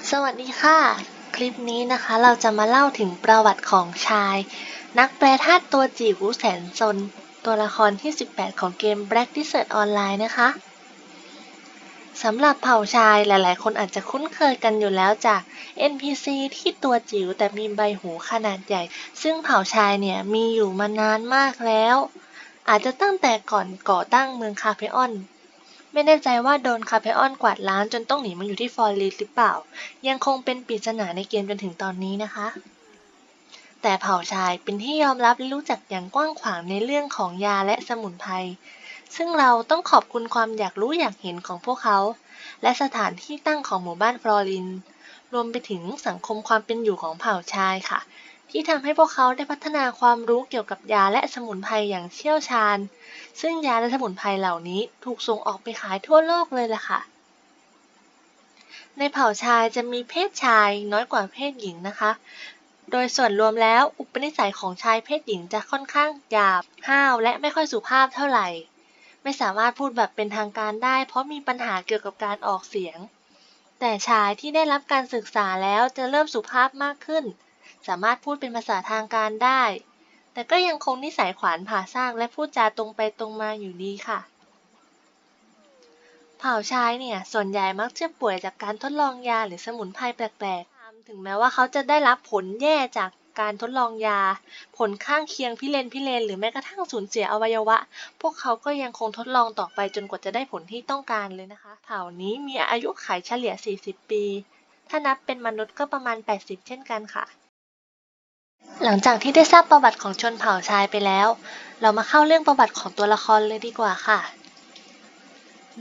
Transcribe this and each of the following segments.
สวัสดีค่ะ คลิปนี้นะคะเราจะมาเล่าถึงประวัติของชายนักแปลธาตุตัวจิ๋วแสนซนตัวละครที่ 18 ของเกม Black Desert Online นะคะสำหรับเผ่าชายหลายๆคนอาจจะคุ้นเคยกันอยู่แล้วจาก NPC ที่ตัวจิ๋วแต่มีใบหูขนาดใหญ่ซึ่งเผ่าชายเนี่ยมีอยู่มานานมากแล้วอาจจะตั้งแต่ก่อนก่อตั้งเมืองคาเพออนไม่แน่ใจว่าโดนคาเพออนกวาดล้างจนต้องหนีมาอยู่ที่ฟอร์ลิสหรือเปล่ายังคงเป็นปริศนาในเกมจนถึงตอนนี้นะคะแต่เผ่าชายเป็นที่ยอมรับและรู้จักอย่างกว้างขวางในเรื่องของยาและสมุนไพรซึ่งเราต้องขอบคุณความอยากรู้อยากเห็นของพวกเขาและสถานที่ตั้งของหมู่บ้านฟลอรินรวมไปถึงสังคมความเป็นอยู่ของเผ่าชายค่ะที่ทำให้พวกเขาได้พัฒนาความรู้เกี่ยวกับยาและสมุนไพรอย่างเชี่ยวชาญซึ่งยาและสมุนไพรเหล่านี้ถูกส่งออกไปขายทั่วโลกเลยล่ะค่ะในเผ่าชายจะมีเพศชายน้อยกว่าเพศหญิงนะคะโดยส่วนรวมแล้วอุปนิสัยของชายเพศหญิงจะค่อนข้างหยาบห้าวและไม่ค่อยสุภาพเท่าไหร่ไม่สามารถพูดแบบเป็นทางการได้เพราะมีปัญหาเกี่ยวกับการออกเสียงแต่ชายที่ได้รับการศึกษาแล้วจะเริ่มสุภาพมากขึ้นสามารถพูดเป็นภาษาทางการได้แต่ก็ยังคงนิสัยขวานผ่าซากและพูดจาตรงไปตรงมาอยู่ดีค่ะเผ่าชายเนี่ยส่วนใหญ่มักจะป่วยจากการทดลองยาหรือสมุนไพรแปลกๆถึงแม้ว่าเขาจะได้รับผลแย่จากการทดลองยาผลข้างเคียงพิเรนหรือแม้กระทั่งสูญเสียอวัยวะพวกเขาก็ยังคงทดลองต่อไปจนกว่าจะได้ผลที่ต้องการเลยนะคะเผ่านี้มีอายุขัยเฉลี่ย 40 ปีถ้านับเป็นมนุษย์ก็ประมาณ 80 เช่นกันค่ะหลังจากที่ได้ทราบประวัติของชนเผ่าชายไปแล้วเรามาเข้าเรื่องประวัติของตัวละครเลยดีกว่าค่ะ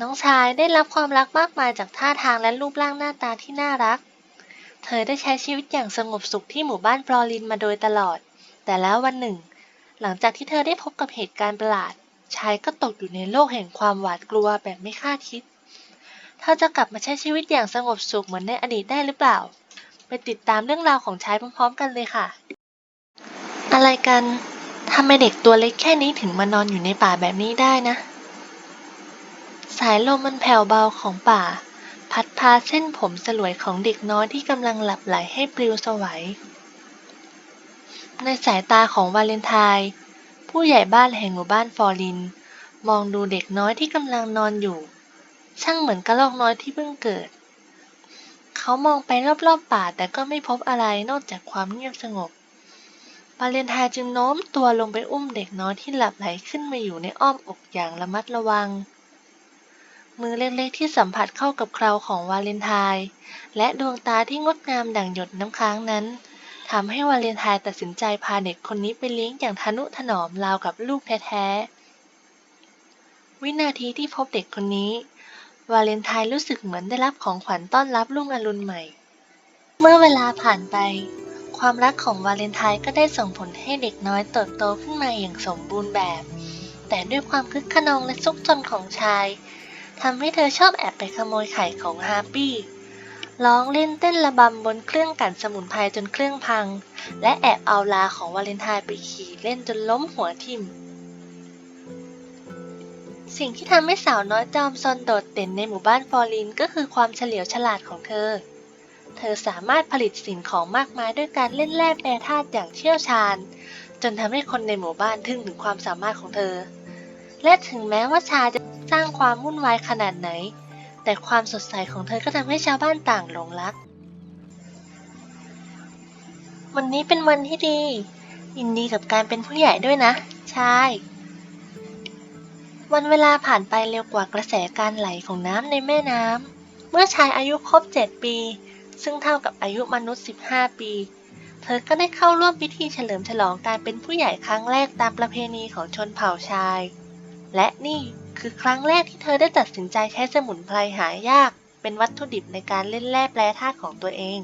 น้องชายได้รับความรักมากมายจากท่าทางและรูปร่างหน้าตาที่น่ารัก เธอได้ใช้ชีวิตอย่างสงบสุขที่หมู่บ้านฟลอรินมาโดยตลอด แต่แล้ววันหนึ่ง หลังจากที่เธอได้พบกับเหตุการณ์ประหลาด ชายก็ตกอยู่ในโลกแห่งความหวาดกลัวแบบไม่คาดคิด เธอจะกลับมาใช้ชีวิตอย่างสงบสุขเหมือนในอดีตได้หรือเปล่า ไปติดตามเรื่องราวของชายพร้อมๆกันเลยค่ะ อะไรกันทำไมเด็กตัวเล็กแค่นี้ถึงมานอนอยู่ในป่าแบบนี้ได้นะ สายลมมันแผ่วเบาของป่าพัดพาเส้นผมสลวยของเด็กน้อยที่กำลังหลับไหลให้ปลิวสวัยในสายตาของวาเลนไทน์ผู้ใหญ่บ้านแห่งหมู่บ้านฟอร์ลินมองดูเด็กน้อยที่กำลังนอนอยู่ช่างเหมือนกระรอกน้อยที่เพิ่งเกิดเขามองไปรอบๆป่าแต่ก็ไม่พบอะไรนอกจากความเงียบสงบวาเลนไทน์จึงโน้มตัวลงไปอุ้มเด็กน้อยที่หลับไหลขึ้นมาอยู่ในอ้อมอกอย่างระมัดระวัง มือเล็กๆที่สัมผัสเข้ากับเคราของวาเลนไทน์และดวงตาที่งดงามดั่งหยดน้ำค้างนั้นทำให้วาเลนไทน์ตัดสินใจพาเด็กคนนี้ไปเลี้ยงอย่างทนุถนอมราวกับลูกแท้ๆวินาทีที่พบเด็กคนนี้วาเลนไทน์รู้สึกเหมือนได้รับของขวัญต้อนรับรุ่งอรุณใหม่เมื่อเวลาผ่านไปความรักของวาเลนไทน์ก็ได้ส่งผลให้เด็กน้อยเติบโตขึ้นมาอย่างสมบูรณ์แบบแต่ด้วยความคึกคะนองและซุกซนของชายทำให้เธอชอบแอบไปขโมยไข่ของฮาร์ปี้ร้องเล่นเต้นระบำบนเครื่องกั่นสมุนไพรจนเครื่องพังและแอบเอาลาของวาเลนไทน์ไปขี่เล่นจนล้มหัวทิ่มสิ่งที่ทำให้สาวน้อยจอมซนโดดเด่นในหมู่บ้านฟอร์ลินก็คือความเฉลียวฉลาดของเธอสามารถผลิตสิ่งของมากมายด้วยการเล่นแร่แปรธาตุอย่างเชี่ยวชาญจนทำให้คนในหมู่บ้านทึ่งถึงความสามารถของเธอและถึงแม้ว่าชาจะสร้างความวุ่นวายขนาดไหนแต่ความสดใสของเธอก็ทำให้ชาวบ้านต่างหลงรักวันนี้เป็นวันที่ดียินดีกับการเป็นผู้ใหญ่ด้วยนะชายวันเวลาผ่านไปเร็วกว่ากระแสการไหลของน้ำในแม่น้ำเมื่อชายอายุครบ7 ปีซึ่งเท่ากับอายุมนุษย์15 ปีเธอก็ได้เข้าร่วมพิธีเฉลิมฉลองการเป็นผู้ใหญ่ครั้งแรกตามประเพณีของชนเผ่าชายและนี่คือครั้งแรกที่เธอได้ตัดสินใจใช้สมุนไพรหายากเป็นวัตถุดิบในการเล่นแร่แปรธาตุของตัวเอง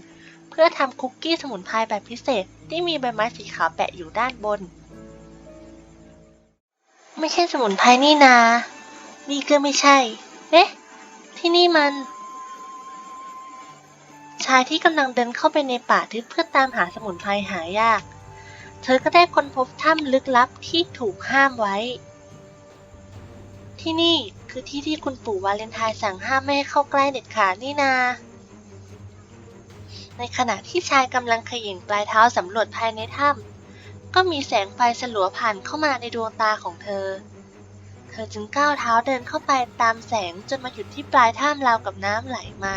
เพื่อทำคุกกี้สมุนไพรแบบพิเศษที่มีใบไม้สีขาวแปะอยู่ด้านบนไม่ใช่สมุนไพรนี่นานี่ก็ไม่ใช่เอ๊ะที่นี่มันชายที่กำลังเดินเข้าไปในป่าทึบเพื่อตามหาสมุนไพรหายากเธอก็ได้ค้นพบถ้ำลึกลับที่ถูกห้ามไว้ที่นี่คือที่ที่คุณปู่วาเลนไทน์สั่งห้ามไม่ให้เข้าใกล้เด็ดขาดนี่นา ในขณะที่ชายกำลังเขย่งปลายเท้าสำรวจภายในถ้ำก็มีแสงไฟสลัวผ่านเข้ามาในดวงตาของเธอจึงก้าวเท้าเดินเข้าไปตามแสงจนมาหยุดที่ปลายถ้ำราวกับน้ำไหลมา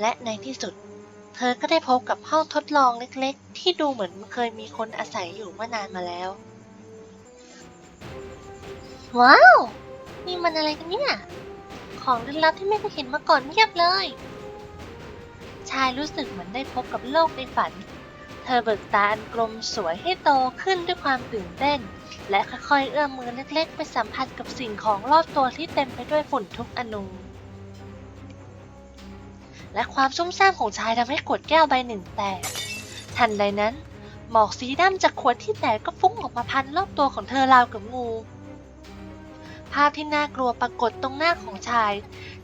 และในที่สุดเธอก็ได้พบกับห้องทดลองเล็กๆที่ดูเหมือนเคยมีคนอาศัยอยู่เมื่อนานมาแล้วว้าวนี่มันอะไรกันเนี่ยของลึกลับที่ไม่เคยเห็นมาก่อนเพียบเลยชายรู้สึกเหมือนได้พบกับโลกในฝันเธอเบิกตาอันกลมสวยให้โตขึ้นด้วยความตื่นเต้นและค่อยๆเอื้อมมือเล็กๆไปสัมผัสกับสิ่งของรอบตัวที่เต็มไปด้วยฝุ่นทุกอนูและความซุ่มซ่ามของชายทำให้ขวดแก้วใบหนึ่งแตกทันใดนั้นหมอกสีดำจากขวดที่แตกก็ฟุ้งออกมาพันรอบตัวของเธอราวกับงูภาพที่น่ากลัวปรากฏตรงหน้าของชาย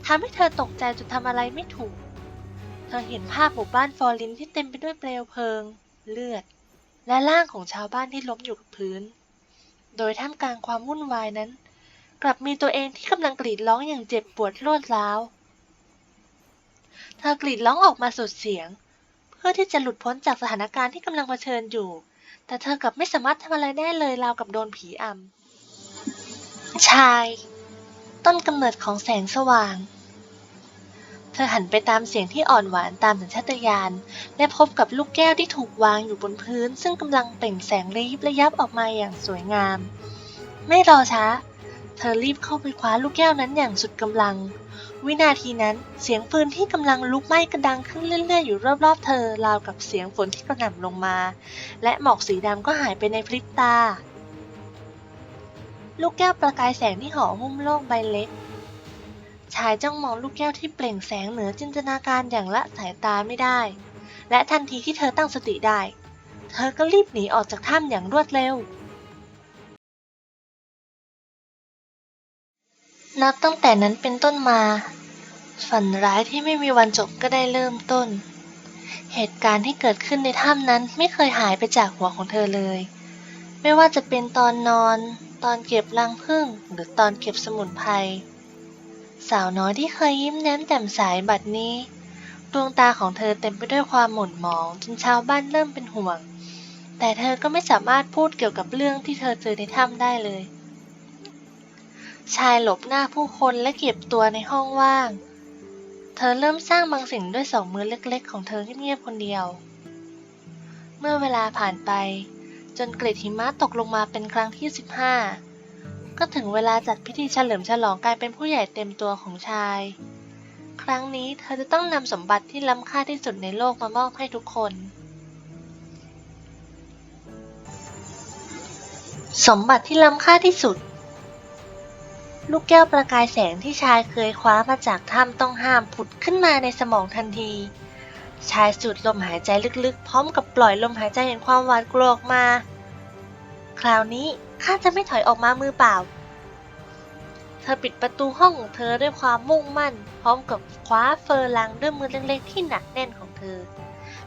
ทำให้เธอตกใจจนทำอะไรไม่ถูกเธอเห็นภาพหมู่บ้านฟอร์ลินที่เต็มไปด้วยเปลวเพลิงเลือดและร่างของชาวบ้านที่ล้มอยู่กับพื้นโดยท่ามกลางความวุ่นวายนั้นกลับมีตัวเองที่กำลังกรีดร้องอย่างเจ็บปวดรวดร้าวเธอกรีดร้องออกมาสุดเสียงเพื่อที่จะหลุดพ้นจากสถานการณ์ที่กำลังเผชิญอยู่แต่เธอกลับไม่สามารถทำอะไรได้เลยราวกับโดนผีอำชายต้นกำเนิดของแสงสว่างเธอหันไปตามเสียงที่อ่อนหวานตามสัญชาตญาณและพบกับลูกแก้วที่ถูกวางอยู่บนพื้นซึ่งกำลังเปล่งแสงระยิบระยับออกมาอย่างสวยงามไม่รอช้าเธอรีบเข้าไปคว้าลูกแก้วนั้นอย่างสุดกำลังวินาทีนั้นเสียงปืนที่กำลังลุกไหม้กระดังขึ้นเรื่อยๆอยู่รอบๆเธอราวกับเสียงฝนที่กระหน่ำลงมาและหมอกสีดำก็หายไปในพริบตาลูกแก้วประกายแสงที่ห่อหุ้มโลกใบเล็กชายจ้องมองลูกแก้วที่เปล่งแสงเหนือจินตนาการอย่างละสายตาไม่ได้และทันทีที่เธอตั้งสติได้เธอก็รีบหนีออกจากถ้ำอย่างรวดเร็วนับตั้งแต่นั้นเป็นต้นมาฝันร้ายที่ไม่มีวันจบก็ได้เริ่มต้นเหตุการณ์ที่เกิดขึ้นในถ้ำนั้นไม่เคยหายไปจากหัวของเธอเลยไม่ว่าจะเป็นตอนนอนตอนเก็บรังผึ้งหรือตอนเก็บสมุนไพรสาวน้อยที่เคยยิ้มแย้มแจ่มใสบัดนี้ดวงตาของเธอเต็มไปด้วยความหม่นหมองจนชาวบ้านเริ่มเป็นห่วงแต่เธอก็ไม่สามารถพูดเกี่ยวกับเรื่องที่เธอเจอในถ้ำได้เลยชายหลบหน้าผู้คนและเก็บตัวในห้องว่างเธอเริ่มสร้างบางสิ่งด้วยสองมือเล็กๆของเธอเงียบๆคนเดียวเมื่อเวลาผ่านไปจนเกล็ดหิมะตกลงมาเป็นครั้งที่15ก็ถึงเวลาจัดพิธีเฉลิมฉลองการเป็นผู้ใหญ่เต็มตัวของชายครั้งนี้เธอจะต้องนำสมบัติที่ล้ำค่าที่สุดในโลกมามอบให้ทุกคนสมบัติที่ล้ำค่าที่สุดลูกแก้วประกายแสงที่ชายเคยคว้ามาจากถ้ำต้องห้ามผุดขึ้นมาในสมองทันทีชายสูดลมหายใจลึกๆพร้อมกับปล่อยลมหายใจแห่งความหวาดกลัวออกมาคราวนี้ข้าจะไม่ถอยออกมามือเปล่าเธอปิดประตูห้องของเธอด้วยความมุ่งมั่นพร้อมกับคว้าเฟอร์ลังด้วยมือเล็กๆที่หนักแน่นของเธอ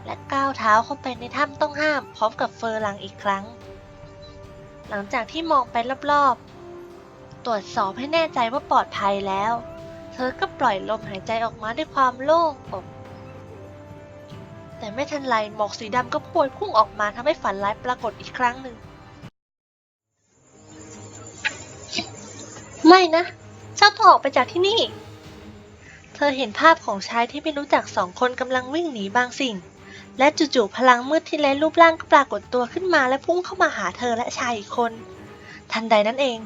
และก้าวเท้าเข้าไปในถ้ำต้องห้ามพร้อมกับเฟอร์ลังอีกครั้งหลังจากที่มองไปรอบๆตรวจสอบให้แน่ใจว่าปลอดภัยแล้วเธอก็ปล่อยลมหายใจออกมาด้วยความโล่งอกแต่ไม่ทันไรหมอกสีดำก็พวยพุ่งออกมาทำให้ฝันร้ายปรากฏอีกครั้งหนึ่งไม่นะเจ้าต้องออกไปจากที่นี่เธอเห็นภาพของชายที่ไม่รู้จัก2 คนกำลังวิ่งหนีบางสิ่งและจู่ๆพลังมืดที่ไร้รูปร่างก็ปรากฏตัวขึ้นมาและพุ่งเข้ามาหาเธอและชายอีกคนทันใดนั้นเอง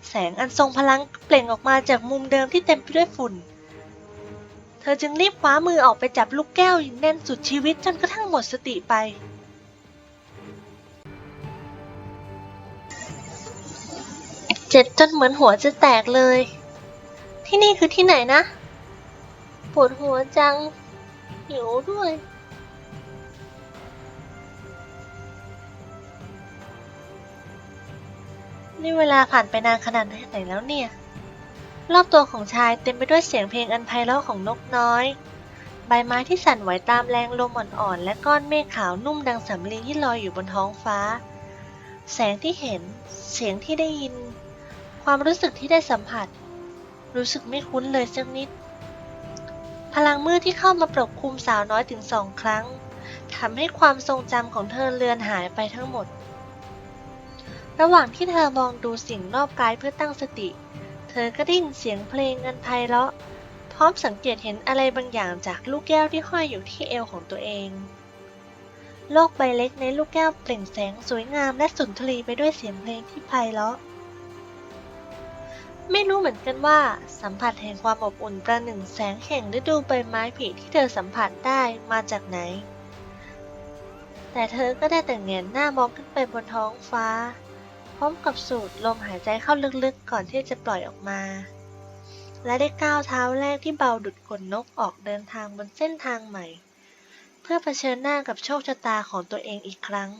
แสงอันทรงพลังเปล่งออกมาจากมุมเดิมที่เต็มไปด้วยฝุ่นเธอจึงรีบคว้ามือออกไปจับลูกแก้วอย่างแน่นสุดชีวิตจนกระทั่งหมดสติไปเจ็บจนเหมือนหัวจะแตกเลยที่นี่คือที่ไหนนะปวดหัวจังหิวด้วยนี่เวลาผ่านไปนานขนาดไหนแล้วเนี่ยรอบตัวของชายเต็มไปด้วยเสียงเพลงอันไพเราะของนกน้อยใบไม้ที่สั่นไหวตามแรงลมอ่อนๆและก้อนเมฆขาวนุ่มดังสำลีที่ลอยอยู่บนท้องฟ้าแสงที่เห็นเสียงที่ได้ยินความรู้สึกที่ได้สัมผัสรู้สึกไม่คุ้นเลยสักนิดภ ลังมืดที่เข้ามาปกคลุมสาวน้อยถึง2 ครั้งทำให้ความทรงจำของเธอเลือนหายไปทั้งหมดระหว่างที่เธอมองดูสิ่งรอบกายเพื่อตั้งสติเธอก็ได้ยินเสียงเพลงอันไพเราะพร้อมสังเกตเห็นอะไรบางอย่างจากลูกแก้วที่ห้อยอยู่ที่เอวของตัวเองโลกใบเล็กในลูกแก้วเปล่งแสงสวยงามและสุนทรีไปด้วยเสียงเพลงที่ไพเราะไม่รู้เหมือนกันว่าสัมผัสแห่งความอบอุ่นประหนึ่งแสงแห่งฤดูใบไม้ผลิที่เธอสัมผัสได้มาจากไหนแต่เธอก็ได้แต่แงนหน้ามองขึ้นไปบนท้องฟ้าพร้อมกับสูดลมหายใจเข้าลึกๆก่อนที่จะปล่อยออกมาและได้ก้าวเท้าแรกที่เบาดุจขนนกออกเดินทางบนเส้นทางใหม่เพื่อเผชิญหน้ากับโชคชะตาของตัวเองอีกครั้ง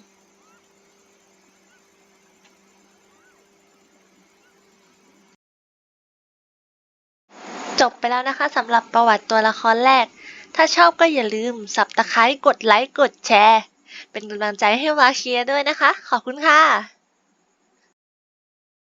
จบไปแล้วนะคะสำหรับประวัติตัวละครแรกถ้าชอบก็อย่าลืม Subscribe กดไลค์กดแชร์เป็นกำลังใจให้วาเคียด้วยนะคะขอบคุณค่ะ